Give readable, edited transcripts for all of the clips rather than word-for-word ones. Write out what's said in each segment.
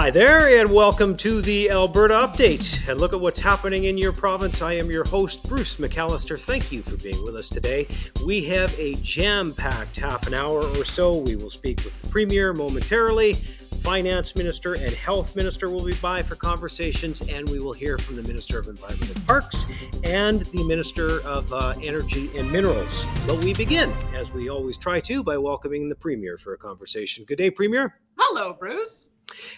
Hi there, and welcome to the Alberta Update. And look at what's happening in your province. I am your host, Bruce McAllister. Thank you for being with us today. We have a jam-packed half an hour or so. We will speak with the Premier momentarily. Finance Minister and Health Minister will be by for conversations, and we will hear from the Minister of Environment and Parks and the Minister of Energy and Minerals. But we begin, as we always try to, by welcoming the Premier for a conversation. Good day, Premier. Hello, Bruce.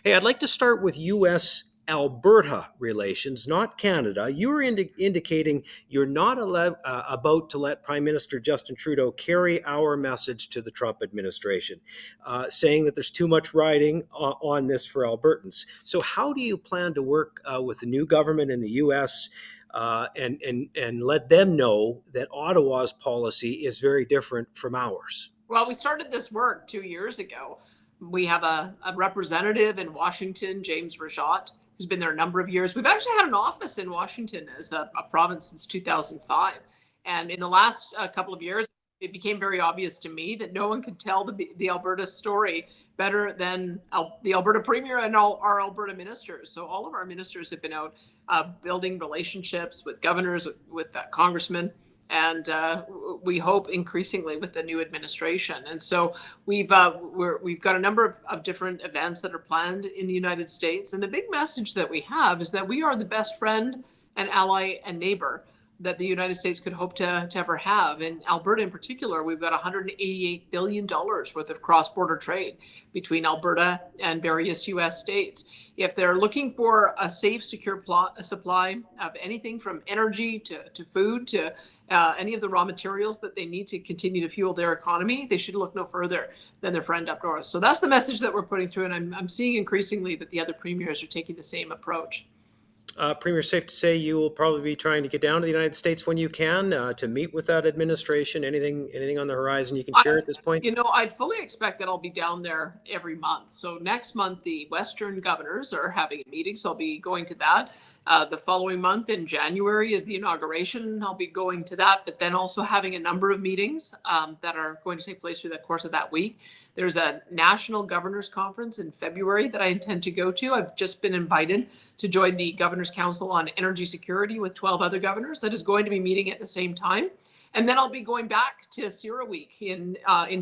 Hey, I'd like to start with U.S. Alberta relations, not Canada. You were indicating you're not about to let Prime Minister Justin Trudeau carry our message to the Trump administration, saying that there's too much riding on this for Albertans. So, how do you plan to work with the new government in the U.S. And let them know that Ottawa's policy is very different from ours? Well, we started this work 2 years ago. We have a representative in Washington, James Rajat, who's been there a number of years. We've actually had an office in Washington as a province since 2005. And in the last couple of years, it became very obvious to me that no one could tell the Alberta story better than the Alberta Premier and all our Alberta ministers. So all of our ministers have been out building relationships with governors, with congressmen, and we hope increasingly with the new administration. And so we've got a number of different events that are planned in the United States. And the big message that we have is that we are the best friend and ally and neighbor that the United States could hope to ever have. In Alberta in particular, we've got $188 billion worth of cross-border trade between Alberta and various U.S. states. If they're looking for a safe, secure supply of anything from energy to food to any of the raw materials that they need to continue to fuel their economy, they should look no further than their friend up north. So that's the message that we're putting through, and I'm seeing increasingly that the other premiers are taking the same approach. Premier, safe to say you will probably be trying to get down to the United States when you can to meet with that administration. Anything on the horizon you can share at this point? I'd fully expect that I'll be down there every month. So next month, the Western governors are having a meeting, so I'll be going to that. The following month in January is the inauguration. I'll be going to that, but then also having a number of meetings that are going to take place through the course of that week. There's a national governors conference in February that I intend to go to. I've just been invited to join the Governors Council on Energy Security with 12 other governors that is going to be meeting at the same time. And then I'll be going back to CIRA Week in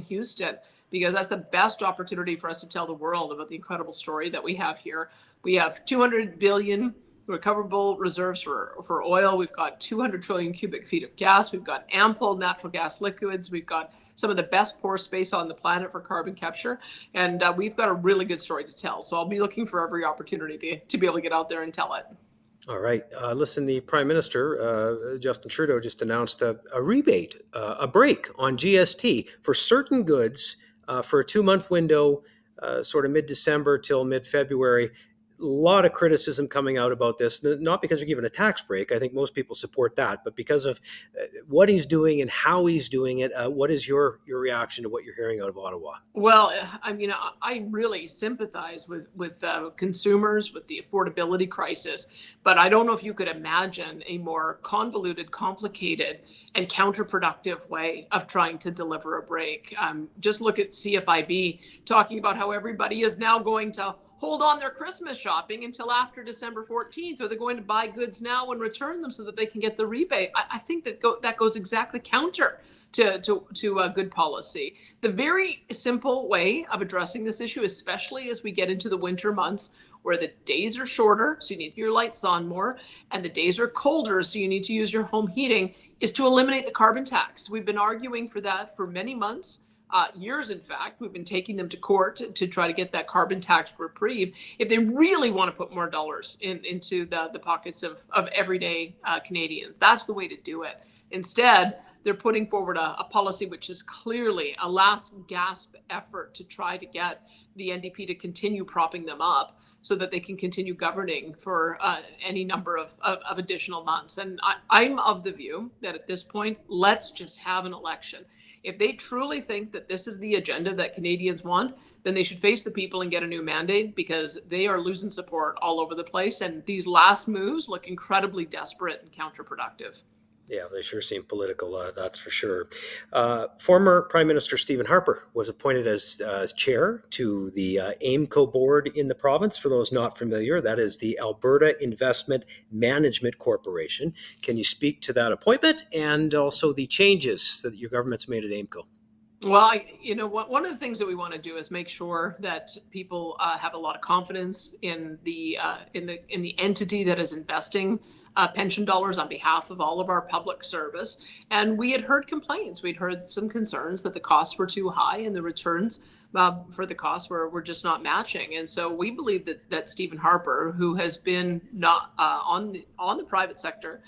Houston, because that's the best opportunity for us to tell the world about the incredible story that we have here. We have 200 billion recoverable reserves for oil. We've got 200 trillion cubic feet of gas. We've got ample natural gas liquids. We've got some of the best pore space on the planet for carbon capture. And we've got a really good story to tell. So I'll be looking for every opportunity to be able to get out there and tell it. All right. Listen, the Prime Minister, Justin Trudeau, just announced a rebate, a break on GST for certain goods for a 2-month window, sort of mid-December till mid-February. A lot of criticism coming out about this, not because you're given a tax break. I think most people support that, but because of what he's doing and how he's doing it. What is your reaction to what you're hearing out of Ottawa? Well, I really sympathize with consumers, with the affordability crisis, but I don't know if you could imagine a more convoluted, complicated, and counterproductive way of trying to deliver a break. Just look at CFIB talking about how everybody is now going to hold on their Christmas shopping until after December 14th, or they're going to buy goods now and return them so that they can get the rebate. I think that goes exactly counter to a good policy. The very simple way of addressing this issue, especially as we get into the winter months, where the days are shorter, so you need your lights on more, and the days are colder, so you need to use your home heating, is to eliminate the carbon tax. We've been arguing for that for many months. Years, in fact. We've been taking them to court to try to get that carbon tax reprieve. If they really want to put more dollars into the pockets of everyday Canadians, that's the way to do it. Instead, they're putting forward a policy which is clearly a last gasp effort to try to get the NDP to continue propping them up so that they can continue governing for any number of additional months. And I'm of the view that at this point, let's just have an election. If they truly think that this is the agenda that Canadians want, then they should face the people and get a new mandate, because they are losing support all over the place. And these last moves look incredibly desperate and counterproductive. Yeah, they sure seem political, that's for sure. Former Prime Minister Stephen Harper was appointed as chair to the Amco board in the province. For those not familiar, that is the Alberta Investment Management Corporation. Can you speak to that appointment and also the changes that your government's made at Amco? Well, one of the things that we want to do is make sure that people have a lot of confidence in the entity that is investing pension dollars on behalf of all of our public service. And we had heard complaints. We'd heard some concerns that the costs were too high and the returns for the costs were just not matching. And so we believe that Stephen Harper, who has been not on the private sector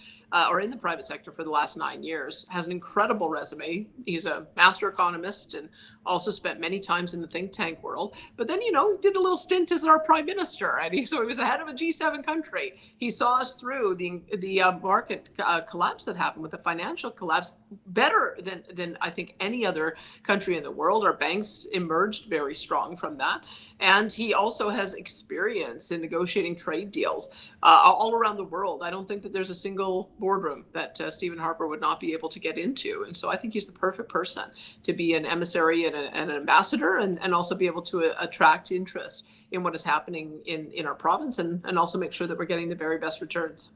or in the private sector for the last 9 years, has an incredible resume. He's a master economist and also spent many times in the think tank world. But then, did a little stint as our prime minister, and so he was the head of a G7 country. He saw us through the market collapse that happened with the financial collapse better than I think any other country in the world. Our banks emerged very strong from that, and he also has experience in negotiating trade deals all around the world. I don't think that there's a single boardroom that Stephen Harper would not be able to get into. And so I think he's the perfect person to be an emissary and an ambassador, and also be able to attract interest in what is happening in our province, and also make sure that we're getting the very best returns.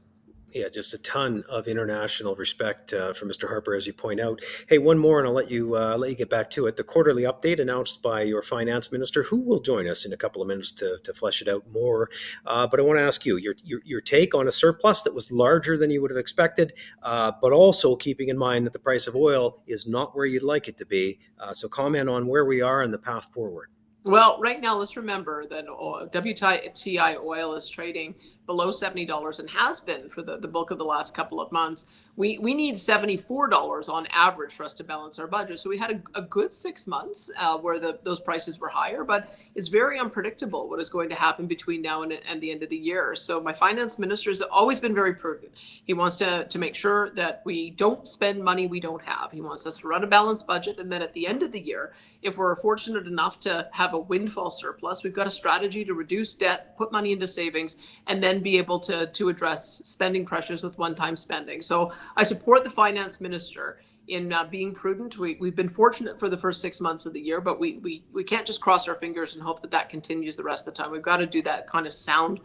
Yeah, just a ton of international respect for Mr. Harper, as you point out. Hey, one more, and I'll let you get back to it. The quarterly update announced by your finance minister, who will join us in a couple of minutes to flesh it out more. But I want to ask you your take on a surplus that was larger than you would have expected, but also keeping in mind that the price of oil is not where you'd like it to be. So comment on where we are and the path forward. Well, right now, let's remember that WTI oil is trading below $70 and has been for the bulk of the last couple of months. We need $74 on average for us to balance our budget. So we had a good 6 months where those prices were higher, but it's very unpredictable what is going to happen between now and the end of the year. So my finance minister has always been very prudent. He wants to make sure that we don't spend money we don't have. He wants us to run a balanced budget. And then at the end of the year, if we're fortunate enough to have a windfall surplus, we've got a strategy to reduce debt, put money into savings, and then be able to address spending pressures with one-time spending. So I support the finance minister in being prudent. We've been fortunate for the first 6 months of the year, but we can't just cross our fingers and hope that continues the rest of the time. We've got to do that kind of sound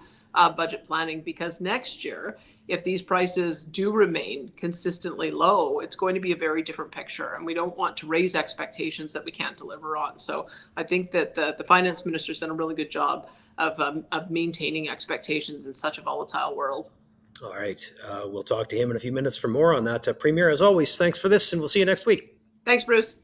budget planning, because next year, if these prices do remain consistently low, it's going to be a very different picture, and we don't want to raise expectations that we can't deliver on. So I think that the finance minister's done a really good job of maintaining expectations in such a volatile world. All right. We'll talk to him in a few minutes for more on that. Premier, as always, thanks for this, and we'll see you next week. Thanks, Bruce.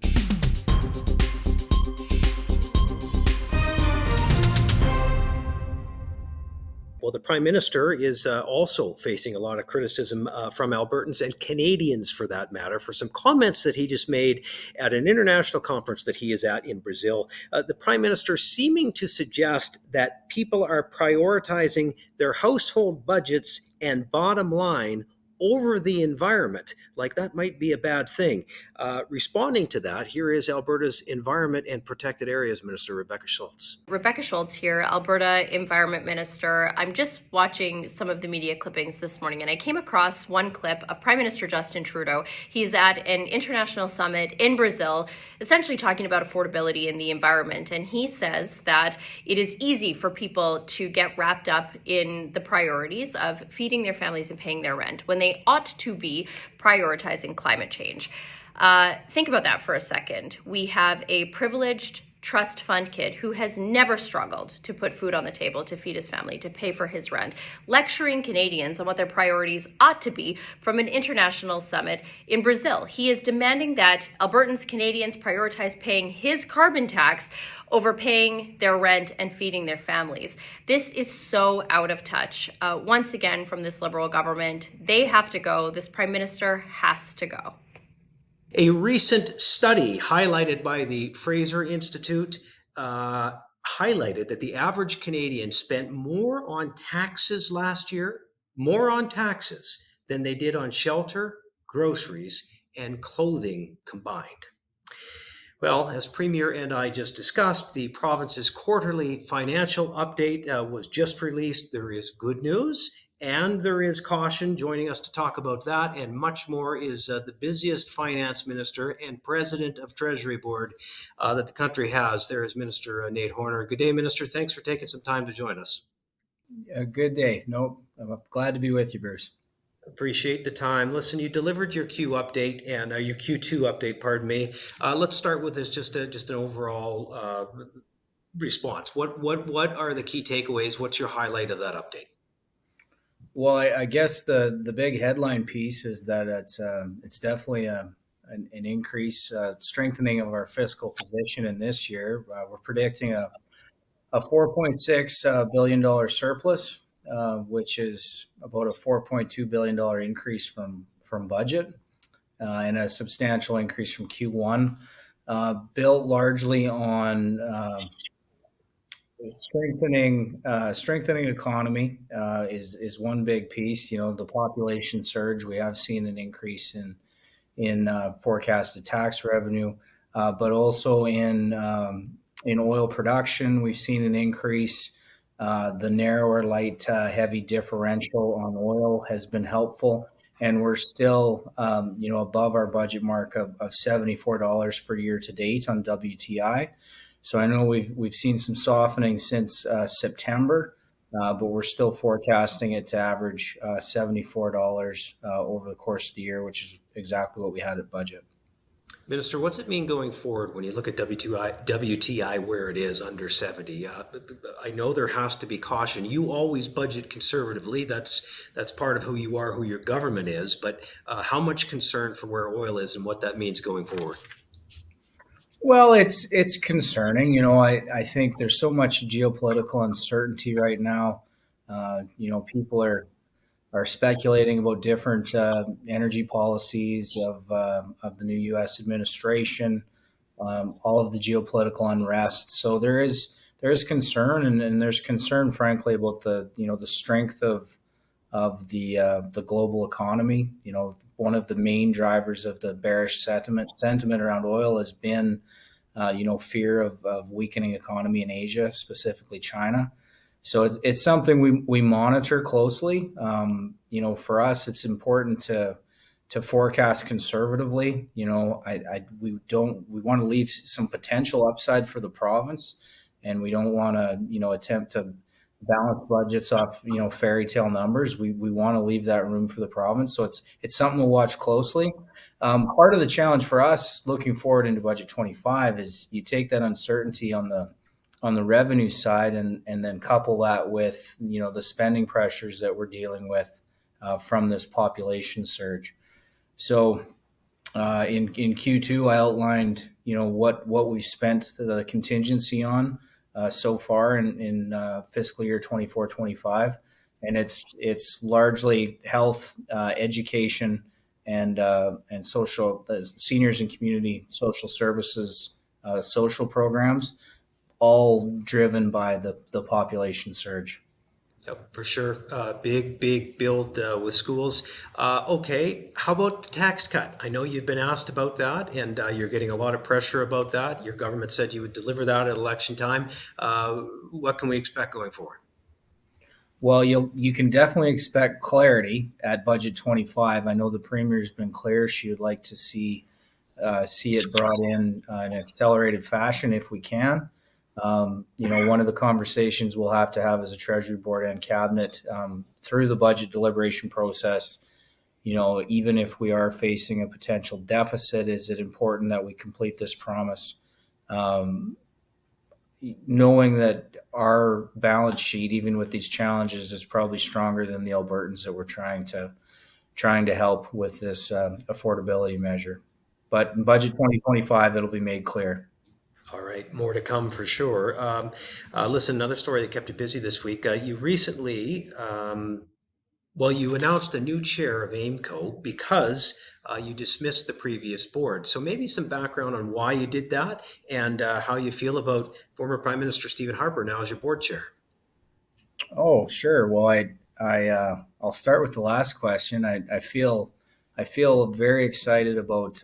Well, the Prime Minister is also facing a lot of criticism from Albertans and Canadians, for that matter, for some comments that he just made at an international conference that he is at in Brazil. The Prime Minister seeming to suggest that people are prioritizing their household budgets and bottom line over the environment, like that might be a bad thing. Responding to that, here is Alberta's Environment and Protected Areas Minister, Rebecca Schultz. Rebecca Schultz here, Alberta Environment Minister. I'm just watching some of the media clippings this morning, and I came across one clip of Prime Minister Justin Trudeau. He's at an international summit in Brazil, essentially talking about affordability and the environment. And he says that it is easy for people to get wrapped up in the priorities of feeding their families and paying their rent, when they ought to be prioritizing climate change. Think about that for a second. We have a privileged trust fund kid who has never struggled to put food on the table, to feed his family, to pay for his rent, lecturing Canadians on what their priorities ought to be from an international summit in Brazil. He is demanding that Albertans, Canadians prioritize paying his carbon tax over paying their rent and feeding their families. This is so out of touch. Once again, from this Liberal government, they have to go. This Prime Minister has to go. A recent study highlighted by the Fraser Institute highlighted that the average Canadian spent more on taxes last year, more on taxes than they did on shelter, groceries, and clothing combined. Well, as Premier and I just discussed, the province's quarterly financial update was just released. There is good news and there is caution. Joining us to talk about that and much more is the busiest finance minister and president of Treasury Board that the country has. There is Minister Nate Horner. Good day, Minister. Thanks for taking some time to join us. A good day. Nope. I'm glad to be with you, Bruce. Appreciate the time. Listen, you delivered your Q update and your Q2 update, pardon me. Let's start with this just an overall response. What are the key takeaways? What's your highlight of that update? Well, I guess the big headline piece is that it's definitely an increase, strengthening of our fiscal position in this year. We're predicting a $4.6 billion surplus, which is about a $4.2 billion increase from budget, and a substantial increase from Q1, built largely on strengthening economy is one big piece. The population surge. We have seen an increase in forecasted tax revenue, but also in oil production, we've seen an increase. The narrower light heavy differential on oil has been helpful, and we're still above our budget mark of $74 for year to date on WTI. So I know we've seen some softening since September, but we're still forecasting it to average $74 over the course of the year, which is exactly what we had at budget. Minister, what's it mean going forward when you look at WTI where it is under 70? I know there has to be caution. You always budget conservatively. That's part of who you are, who your government is. But how much concern for where oil is and what that means going forward? Well, it's concerning. I think there's so much geopolitical uncertainty right now. People are speculating about different energy policies of the new U.S. administration, all of the geopolitical unrest. So there is concern, and there's concern, frankly, about the strength of the global economy. One of the main drivers of the bearish sentiment around oil has been fear of weakening economy in Asia, specifically China. So it's something we monitor closely. For us, it's important to forecast conservatively. We want to leave some potential upside for the province, and we don't want to attempt to balance budgets off fairy tale numbers. We want to leave that room for the province. So it's something to watch closely. Part of the challenge for us looking forward into budget 25 is you take that uncertainty on the revenue side and then couple that with the spending pressures that we're dealing with from this population surge. So in Q2, I outlined what we've spent the contingency on so far in fiscal year 24-25, and it's largely health, education, and social seniors and community social services, social programs, all driven by the population surge. Yep, for sure. Big build with schools. Okay, how about the tax cut? I know you've been asked about that, and you're getting a lot of pressure about that. Your government said you would deliver that at election time. What can we expect going forward? Well, you can definitely expect clarity at budget 25. I know the premier's been clear; she would like to see it brought in an accelerated fashion if we can. One of the conversations we'll have to have as a Treasury Board and Cabinet through the budget deliberation process, even if we are facing a potential deficit, is it important that we complete this promise? Knowing that our balance sheet, even with these challenges, is probably stronger than the Albertans that we're trying to help with this affordability measure. But in budget 2025, it'll be made clear. All right, more to come for sure. Listen, another story that kept you busy this week. You recently, you announced a new chair of Amco because you dismissed the previous board. So maybe some background on why you did that and how you feel about former Prime Minister Stephen Harper now as your board chair. Oh, sure. Well, I'll start with the last question. I feel very excited about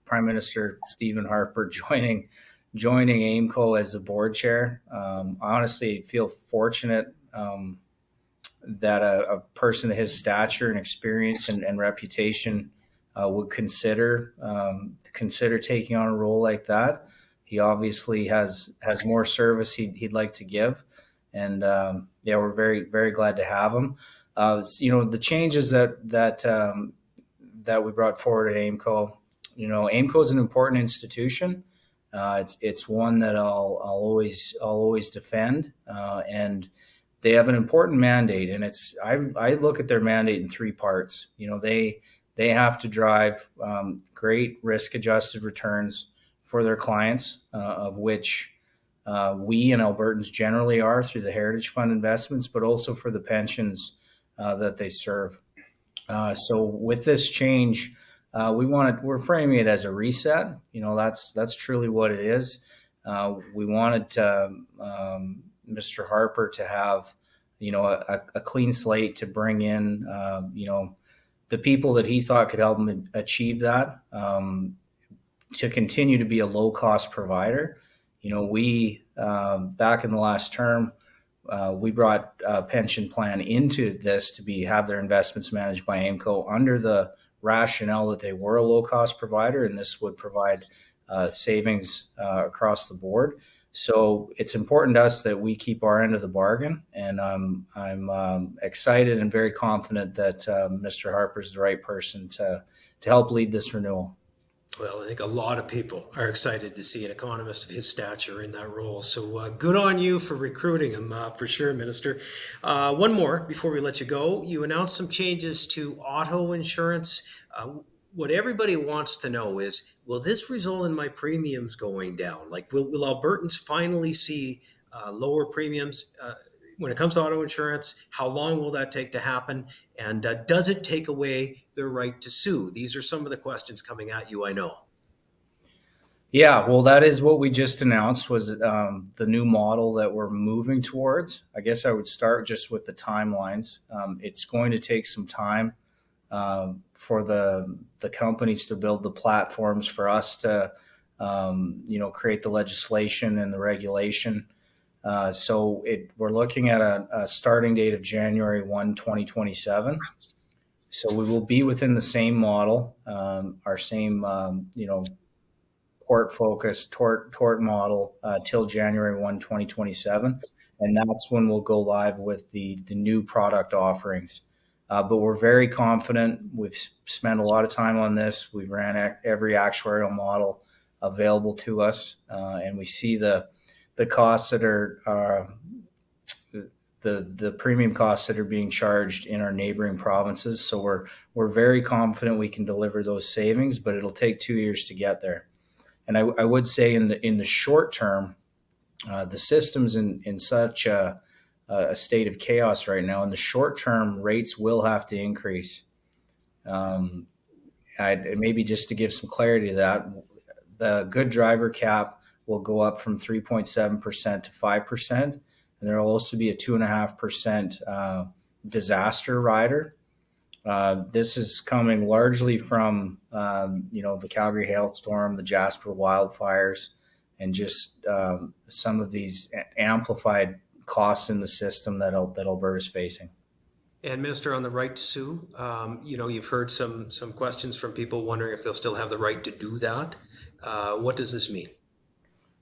Prime Minister Stephen Harper joining Amco as the board chair. I honestly feel fortunate that a person of his stature and experience and reputation would consider taking on a role like that. He obviously has more service he'd like to give, and yeah, we're very glad to have him. The changes that we brought forward at Amco. Amco is an important institution. It's one that I'll always defend, and they have an important mandate. And I look at their mandate in three parts. They have to drive great risk adjusted returns for their clients, of which we and Albertans generally are through the Heritage Fund investments, but also for the pensions that they serve. So with this change, we're framing it as a reset. That's truly what it is. We wanted Mr. Harper to have, a clean slate to bring in, the people that he thought could help him achieve that, to continue to be a low cost provider. We back in the last term, we brought a pension plan into this to have their investments managed by Amco under the rationale that they were a low cost provider, and this would provide savings across the board. So it's important to us that we keep our end of the bargain, and I'm excited and very confident that Mr. Harper is the right person to help lead this renewal. Well, I think a lot of people are excited to see an economist of his stature in that role. So good on you for recruiting him, for sure, Minister. One more before we let you go. You announced some changes to auto insurance. What everybody wants to know is, will this result in my premiums going down? Like, will Albertans finally see lower premiums when it comes to auto insurance? How long will that take to happen? And does it take away their right to sue? These are some of the questions coming at you, I know. Yeah, well, that is what we just announced was the new model that we're moving towards. I guess I would start just with the timelines. It's going to take some time for the companies to build the platforms for us to, create the legislation and the regulation. So we're looking at a starting date of January 1, 2027. So we will be within the same model, our same, port-focused tort model till January 1, 2027. And that's when we'll go live with the new product offerings. But we're very confident. We've spent a lot of time on this. We've ran every actuarial model available to us, and we see the costs that are the premium costs that are being charged in our neighboring provinces. So we're very confident we can deliver those savings, but it'll take 2 years to get there. And I would say in the short term, the system's in such a state of chaos right now. In the short term, rates will have to increase. Maybe just to give some clarity to that, the good driver cap will go up from 3.7% to 5%. And there will also be a 2.5% disaster rider. This is coming largely from, the Calgary hailstorm, the Jasper wildfires, and just some of these amplified costs in the system that Alberta's facing. And Minister, on the right to sue, you've heard some questions from people wondering if they'll still have the right to do that. What does this mean?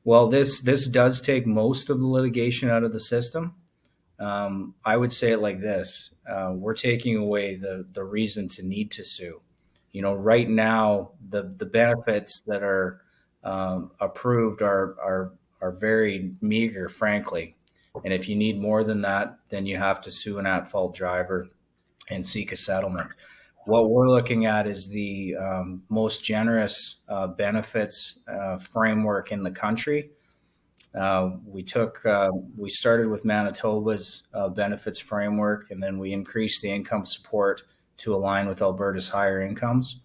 Well, this does take most of the litigation out of the system. I would say it like this: we're taking away the reason to need to sue. Right now the benefits that are approved are very meager, frankly. And if you need more than that, then you have to sue an at-fault driver and seek a settlement. What we're looking at is the most generous benefits framework in the country. We started with Manitoba's benefits framework, and then we increased the income support to align with Alberta's higher incomes.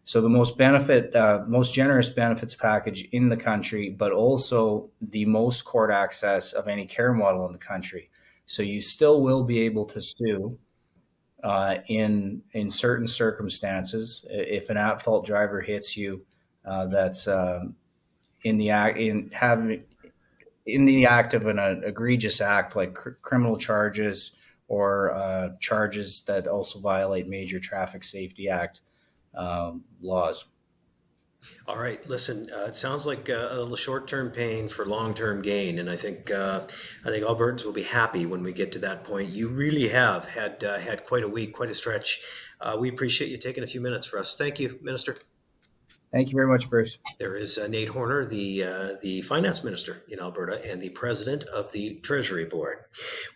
So the most generous benefits package in the country, but also the most court access of any care model in the country. So you still will be able to sue in certain circumstances if an at-fault driver hits you. That's in the act of an egregious act like criminal charges or charges that also violate major Traffic Safety Act laws. All right, listen. It sounds like a little short-term pain for long-term gain, and I think Albertans will be happy when we get to that point. You really have had quite a week, quite a stretch. We appreciate you taking a few minutes for us. Thank you, Minister. Thank you very much, Bruce. There is Nate Horner, the finance minister in Alberta and the president of the Treasury Board.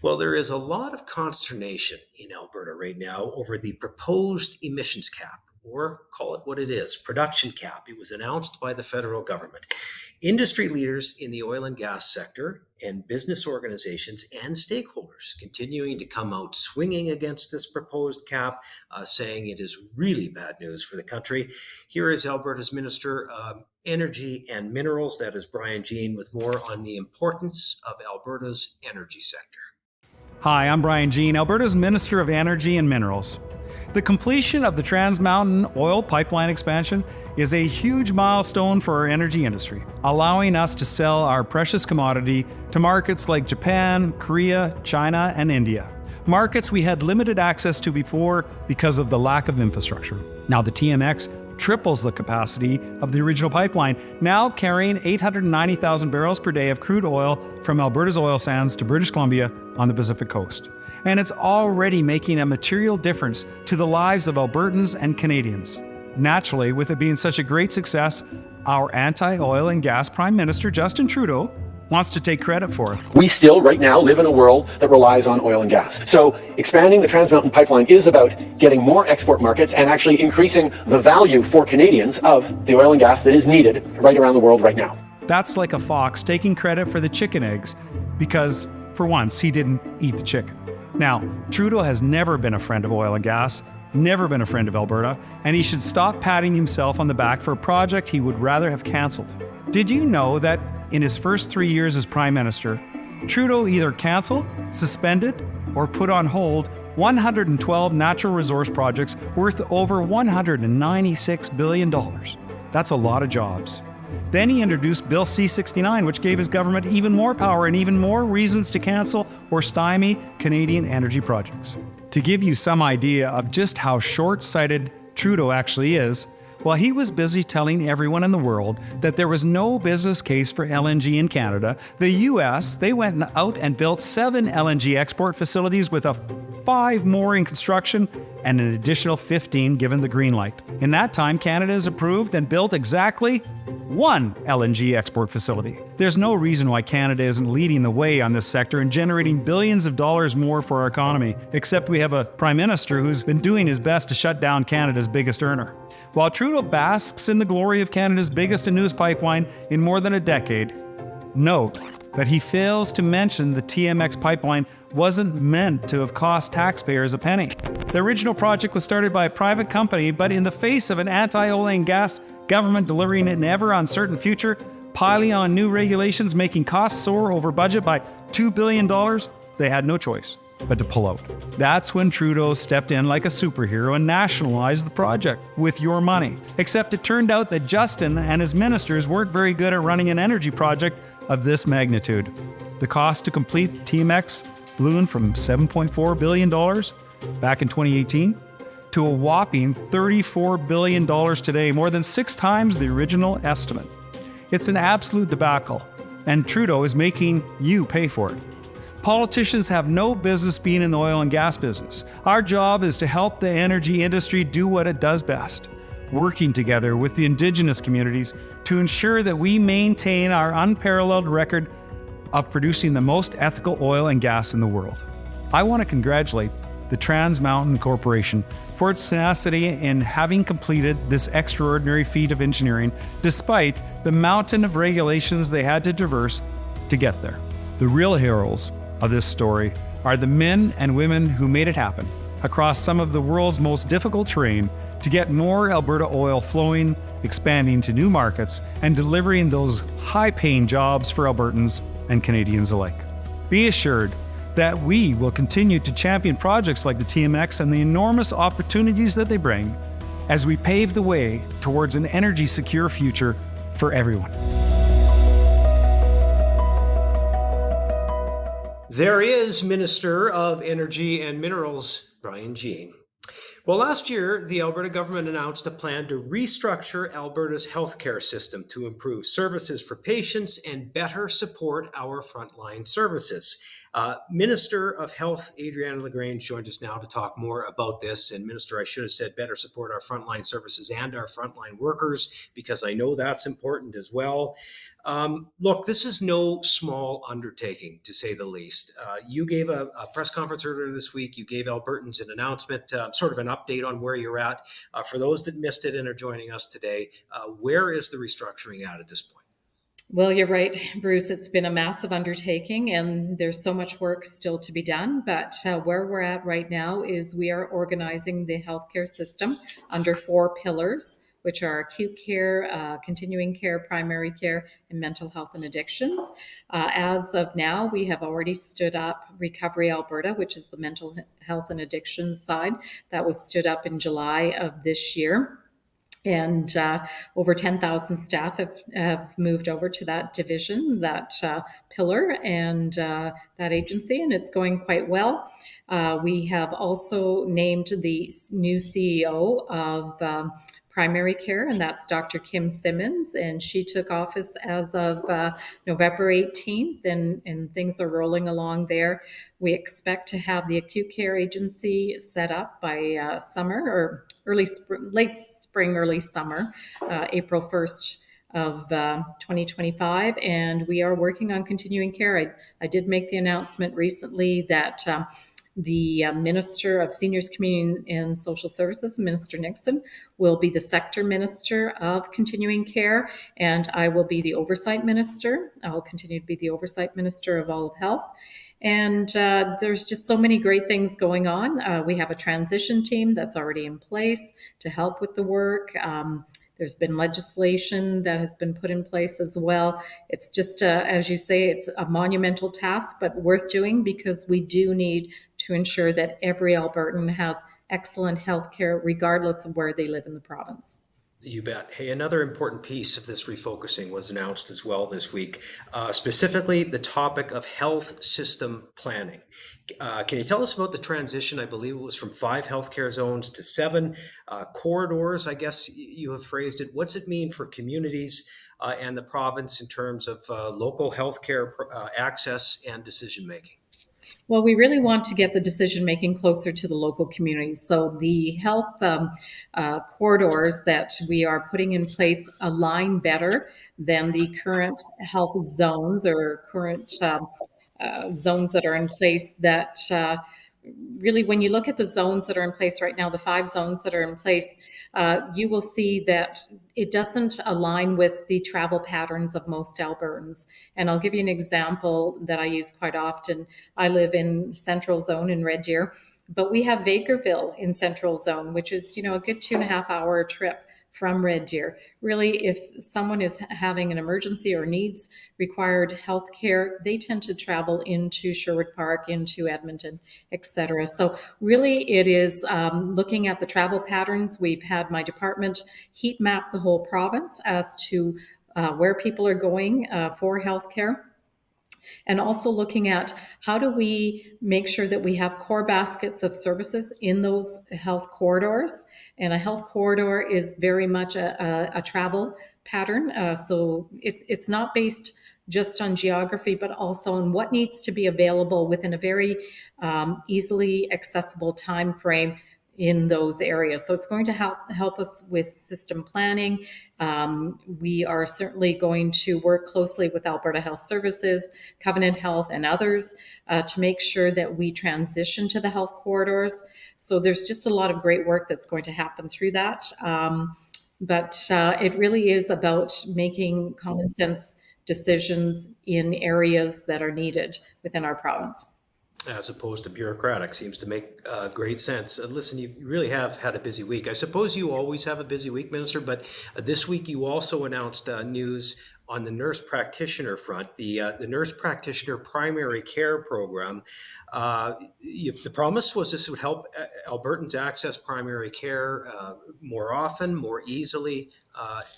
Well, there is a lot of consternation in Alberta right now over the proposed emissions cap, or call it what it is, production cap. It was announced by the federal government. Industry leaders in the oil and gas sector and business organizations and stakeholders continuing to come out swinging against this proposed cap, saying it is really bad news for the country. Here is Alberta's Minister of Energy and Minerals, that is Brian Jean, with more on the importance of Alberta's energy sector. Hi, I'm Brian Jean, Alberta's Minister of Energy and Minerals. The completion of the Trans Mountain oil pipeline expansion is a huge milestone for our energy industry, allowing us to sell our precious commodity to markets like Japan, Korea, China, and India. Markets we had limited access to before because of the lack of infrastructure. Now the TMX triples the capacity of the original pipeline, now carrying 890,000 barrels per day of crude oil from Alberta's oil sands to British Columbia on the Pacific coast. And it's already making a material difference to the lives of Albertans and Canadians. Naturally, with it being such a great success, our anti-oil and gas Prime Minister, Justin Trudeau, wants to take credit for it. We still, right now, live in a world that relies on oil and gas. So expanding the Trans Mountain pipeline is about getting more export markets and actually increasing the value for Canadians of the oil and gas that is needed right around the world right now. That's like a fox taking credit for the chicken eggs because, for once, he didn't eat the chicken. Now, Trudeau has never been a friend of oil and gas, never been a friend of Alberta, and he should stop patting himself on the back for a project he would rather have cancelled. Did you know that in his first 3 years as Prime Minister, Trudeau either cancelled, suspended, or put on hold 112 natural resource projects worth over $196 billion? That's a lot of jobs. Then he introduced Bill C-69, which gave his government even more power and even more reasons to cancel or stymie Canadian energy projects. To give you some idea of just how short-sighted Trudeau actually is, while he was busy telling everyone in the world that there was no business case for LNG in Canada, the US, they went out and built 7 LNG export facilities with 5 more in construction and an additional 15 given the green light. In that time, Canada has approved and built exactly 1 LNG export facility. There's no reason why Canada isn't leading the way on this sector and generating billions of dollars more for our economy, except we have a Prime Minister who's been doing his best to shut down Canada's biggest earner. While Trudeau basks in the glory of Canada's biggest and newest pipeline in more than a decade, note that he fails to mention the TMX pipeline wasn't meant to have cost taxpayers a penny. The original project was started by a private company, but in the face of an anti-oil and gas government delivering an ever-uncertain future, piling on new regulations, making costs soar over budget by $2 billion, they had no choice but to pull out. That's when Trudeau stepped in like a superhero and nationalized the project with your money. Except it turned out that Justin and his ministers weren't very good at running an energy project of this magnitude. The cost to complete TMX ballooned from $7.4 billion back in 2018 to a whopping $34 billion today, more than 6 times the original estimate. It's an absolute debacle, and Trudeau is making you pay for it. Politicians have no business being in the oil and gas business. Our job is to help the energy industry do what it does best, working together with the Indigenous communities to ensure that we maintain our unparalleled record of producing the most ethical oil and gas in the world. I want to congratulate the Trans Mountain Corporation for its tenacity in having completed this extraordinary feat of engineering, despite the mountain of regulations they had to traverse to get there. The real heroes of this story are the men and women who made it happen across some of the world's most difficult terrain to get more Alberta oil flowing, expanding to new markets, and delivering those high-paying jobs for Albertans and Canadians alike. Be assured that we will continue to champion projects like the TMX and the enormous opportunities that they bring as we pave the way towards an energy-secure future for everyone. There is Minister of Energy and Minerals, Brian Jean. Well, last year, the Alberta government announced a plan to restructure Alberta's healthcare system to improve services for patients and better support our frontline services. Minister of Health Adriana LaGrange joined us now to talk more about this. And Minister, I should have said better support our frontline services and our frontline workers, because I know that's important as well. Look, this is no small undertaking, to say the least. You gave a press conference earlier this week. You gave Albertans an announcement, sort of an update on where you're at. For those that missed it and are joining us today, where is the restructuring at this point? Well, you're right, Bruce. It's been a massive undertaking and there's so much work still to be done. But where we're at right now is we are organizing the healthcare system under 4 pillars, which are acute care, continuing care, primary care, and mental health and addictions. As of now, we have already stood up Recovery Alberta, which is the mental health and addictions side. That was stood up in July of this year. And over 10,000 staff have moved over to that division, that pillar, and that agency, and it's going quite well. We have also named the new CEO of primary care, and that's Dr. Kim Simmons, and she took office as of November 18th, and things are rolling along there. We expect to have the acute care agency set up by summer or late spring, early summer, April 1st of 2025, and we are working on continuing care. I did make the announcement recently that the Minister of Seniors, Community and Social Services, Minister Nixon, will be the sector minister of continuing care, and I will be the oversight minister. I'll continue to be the oversight minister of all of health. And there's just so many great things going on. We have a transition team that's already in place to help with the work. There's been legislation that has been put in place as well. It's just, as you say, it's a monumental task, but worth doing because we do need to ensure that every Albertan has excellent health care regardless of where they live in the province. You bet. Hey, another important piece of this refocusing was announced as well this week, specifically the topic of health system planning. Can you tell us about the transition? I believe it was from 5 healthcare zones to 7 corridors, I guess you have phrased it. What's it mean for communities and the province in terms of local healthcare access and decision making? Well, we really want to get the decision making closer to the local communities. So the health corridors that we are putting in place align better than the current health zones or current zones that are in place that really, when you look at the zones that are in place right now, the 5 zones that are in place, you will see that it doesn't align with the travel patterns of most Albertans. And I'll give you an example that I use quite often. I live in Central Zone in Red Deer, but we have Bakerville in Central Zone, which is, a good 2.5 hour trip from Red Deer. Really, if someone is having an emergency or needs required health care, they tend to travel into Sherwood Park, into Edmonton, etc. So really, it is looking at the travel patterns. We've had my department heat map the whole province as to where people are going for health care. And also looking at how do we make sure that we have core baskets of services in those health corridors. And a health corridor is very much a travel pattern. So it's not based just on geography, but also on what needs to be available within a very easily accessible time frame in those areas. So it's going to help us with system planning. We are certainly going to work closely with Alberta Health Services, Covenant Health, and others to make sure that we transition to the health corridors. So there's just a lot of great work that's going to happen through that. But it really is about making common sense decisions in areas that are needed within our province. As opposed to bureaucratic, seems to make great sense. Listen, you really have had a busy week. I suppose you always have a busy week, Minister, but this week you also announced news on the nurse practitioner front, the nurse practitioner primary care program. The promise was this would help Albertans access primary care more often, more easily.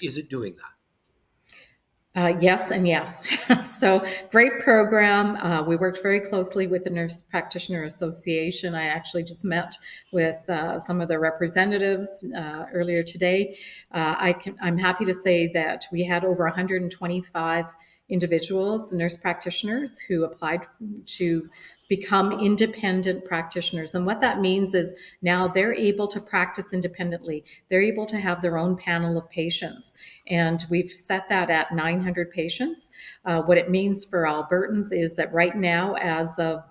Is it doing that? Yes and yes. So great program. We worked very closely with the Nurse Practitioner Association. I actually just met with some of their representatives earlier today. I'm happy to say that we had over 125 individuals, nurse practitioners, who applied to become independent practitioners. And what that means is now they're able to practice independently. They're able to have their own panel of patients. And we've set that at 900 patients. What it means for Albertans is that right now, as of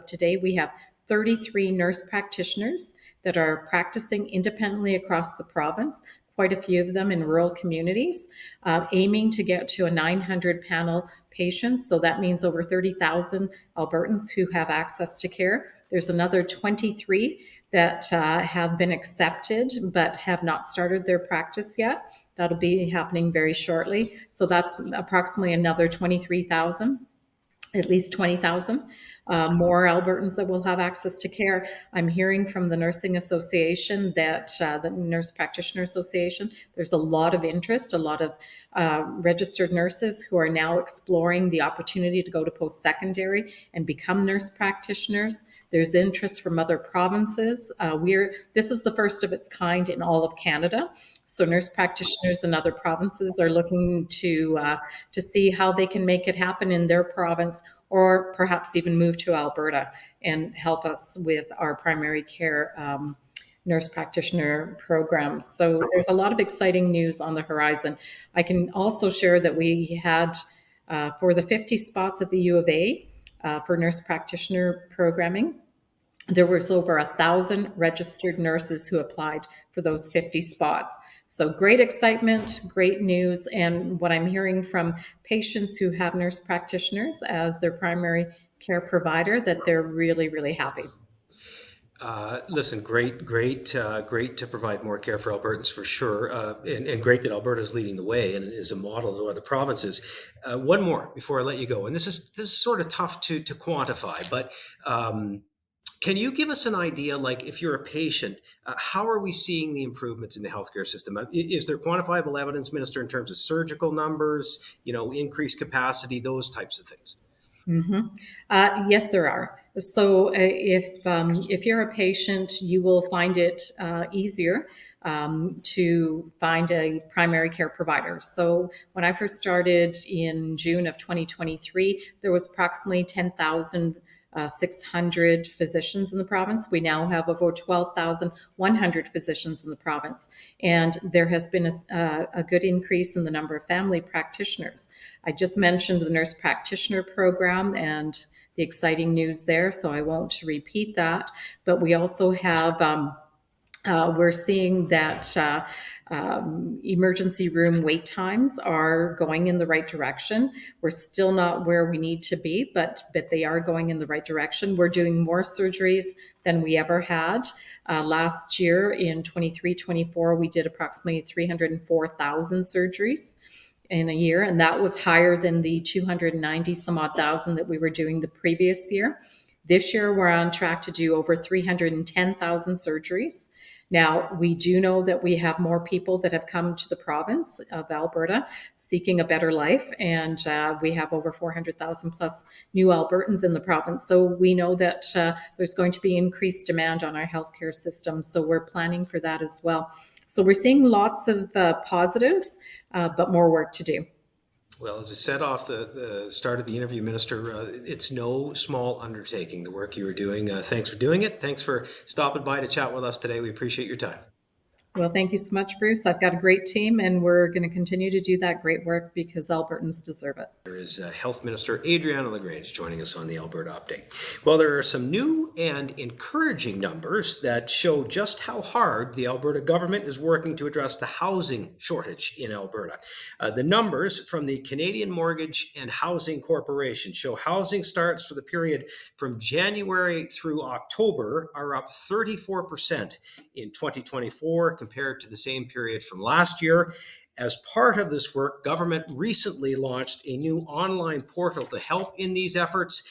today, we have 33 nurse practitioners that are practicing independently across the province, quite a few of them in rural communities, aiming to get to a 900 panel patients. So that means over 30,000 Albertans who have access to care. There's another 23 that have been accepted but have not started their practice yet. That'll be happening very shortly. So that's approximately another 23,000. At least 20,000 more Albertans that will have access to care. I'm hearing from the Nursing Association that the Nurse Practitioner Association, there's a lot of interest, a lot of registered nurses who are now exploring the opportunity to go to post-secondary and become nurse practitioners. There's interest from other provinces. This is the first of its kind in all of Canada. So nurse practitioners in other provinces are looking to see how they can make it happen in their province, or perhaps even move to Alberta and help us with our primary care nurse practitioner programs. So there's a lot of exciting news on the horizon. I can also share that we had for the 50 spots at the U of A for nurse practitioner programming, there was over 1,000 registered nurses who applied for those 50 spots. So great excitement, great news. And what I'm hearing from patients who have nurse practitioners as their primary care provider, that they're really, really happy. Listen, great to provide more care for Albertans for sure, and great that Alberta is leading the way and is a model to other provinces. One more before I let you go, and this is sort of tough to quantify, but can you give us an idea, like if you're a patient, how are we seeing the improvements in the healthcare system? Is there quantifiable evidence, Minister, in terms of surgical numbers, increased capacity, those types of things? Yes, there are. So if you're a patient, you will find it easier to find a primary care provider. So when I first started in June of 2023, there was approximately 10,600 physicians in the province. We now have over 12,100 physicians in the province. And there has been a good increase in the number of family practitioners. I just mentioned the nurse practitioner program and the exciting news there, so I won't repeat that. But we also have we're seeing that emergency room wait times are going in the right direction. We're still not where we need to be, but they are going in the right direction. We're doing more surgeries than we ever had. Last year in 23-24, we did approximately 304,000 surgeries in a year, and that was higher than the 290 some odd thousand that we were doing the previous year. This year, we're on track to do over 310,000 surgeries. Now, we do know that we have more people that have come to the province of Alberta seeking a better life, and we have over 400,000 plus new Albertans in the province. So we know that there's going to be increased demand on our healthcare system, so we're planning for that as well. So we're seeing lots of positives, but more work to do. Well, as I said off the start of the interview, Minister, it's no small undertaking, the work you are doing. Thanks for doing it. Thanks for stopping by to chat with us today. We appreciate your time. Well, thank you so much, Bruce. I've got a great team, and we're going to continue to do that great work because Albertans deserve it. There is Health Minister Adriana LaGrange joining us on the Alberta Update. Well, there are some new and encouraging numbers that show just how hard the Alberta government is working to address the housing shortage in Alberta. The numbers from the Canadian Mortgage and Housing Corporation show housing starts for the period from January through October are up 34% in 2024 compared to the same period from last year. As part of this work, government recently launched a new online portal to help in these efforts.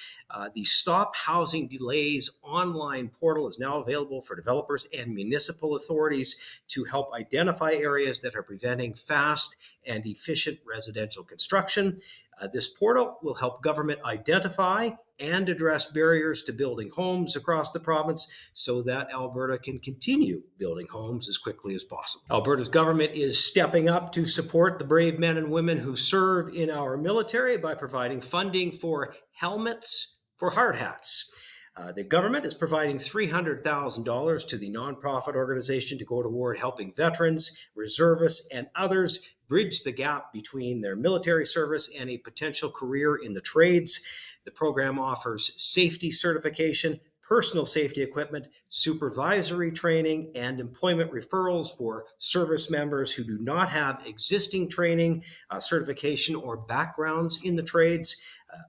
The Stop Housing Delays online portal is now available for developers and municipal authorities to help identify areas that are preventing fast and efficient residential construction. This portal will help government identify and address barriers to building homes across the province so that Alberta can continue building homes as quickly as possible. Alberta's government is stepping up to support the brave men and women who serve in our military by providing funding for helmets for hard hats. The government is providing $300,000 to the nonprofit organization to go toward helping veterans, reservists, and others bridge the gap between their military service and a potential career in the trades. The program offers safety certification, personal safety equipment, supervisory training, and employment referrals for service members who do not have existing training, certification, or backgrounds in the trades.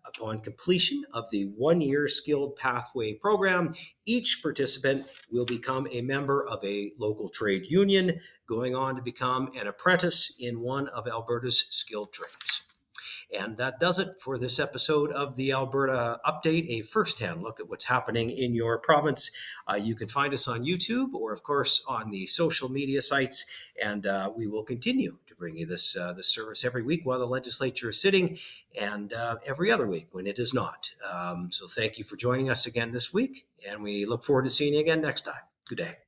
Upon completion of the one-year skilled pathway program, each participant will become a member of a local trade union, going on to become an apprentice in one of Alberta's skilled trades. And that does it for this episode of the Alberta Update, a first-hand look at what's happening in your province. You can find us on YouTube or, of course, on the social media sites, and we will continue to bring you this service every week while the legislature is sitting, and every other week when it is not. So thank you for joining us again this week, and we look forward to seeing you again next time. Good day.